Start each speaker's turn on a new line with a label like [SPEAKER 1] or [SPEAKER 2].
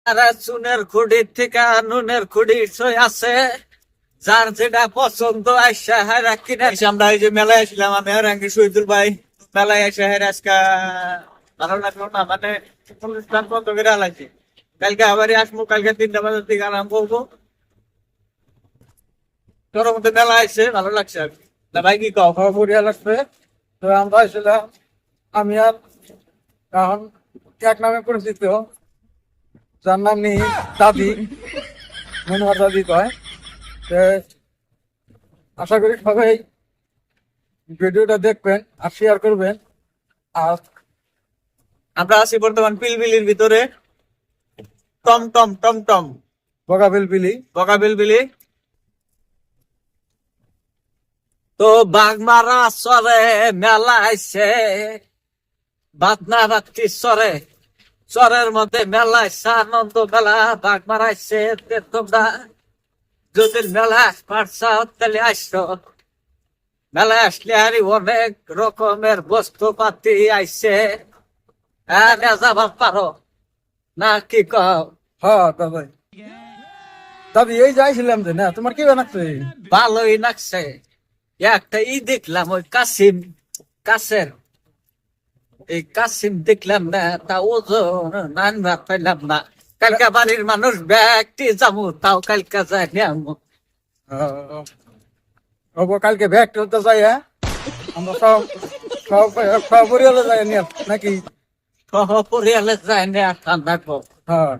[SPEAKER 1] তারা চুনের খুঁড়ির থেকে নুনের খুঁড়ির সই আছে, যার যেটা পছন্দ আইসা হারা কিনা। আমরা এই যে মেলায় আসলাম, আমি আর আঙ্কি শহীদুল ভাই মেলায় আসা হারা আজকা ভালো লাগলো না, মানে অনুষ্ঠান বন্ধ করে আলাইছি। কালকে আবারই আসবো, কালকে 3টা বাজার থেকে আরাম করবো। তোর মধ্যে মেলা আসছে, ভালো লাগছে আর কি। না ভাই কি কও, খবর বড়িয়া লাগছে। তো আমরা আসলাম, আমি আর এখন এক নামে পরিচিত, যার নাম নেই দাদি, মনোহর দাদি কয়। তো আশা করি সবাই ভিডিওটা দেখবেন আর শেয়ার করবেন। আর আমরা আছি বর্তমান পিলবিলির ভিতরে, টম টম টম টম বগা পিলবিলি, বগা পিলবিলি। তো বাগমারা চরে মেলা আইছে, বাতনা রাত্রি চরে, চরের মধ্যে মেলা আইসা আনন্দ মেলা বাগমারা আইছে। তোমরা যদি মেলা পারছা তাহলে আসছো, মেলা আসলে আর অনেক রকমের বস্তু পাতি আইছে। হ্যাঁ যাবার পারো না, কি কও?
[SPEAKER 2] হ্যাঁ দাদাই, দাদি এই যাইছিলাম যে না, তোমার কি বানাচ্ছে?
[SPEAKER 1] ভালোই লাগছে। একটা দেখলাম, ওই কাসিম কাছের, এই কাসিম দেখলাম না, তা ওজন নান ভাত পাইলাম না। কালকা বাড়ির মানুষ ব্যক্তি যাবো, তাও কালকা যাই
[SPEAKER 2] কালকে ব্যাগ তো যাই, হ্যাঁ আমরা সব সব সব পরিয়ালে যাই নিয়ে নাকি?
[SPEAKER 1] পরিয়ালে যায় না ঠান্ডা।
[SPEAKER 2] হ্যাঁ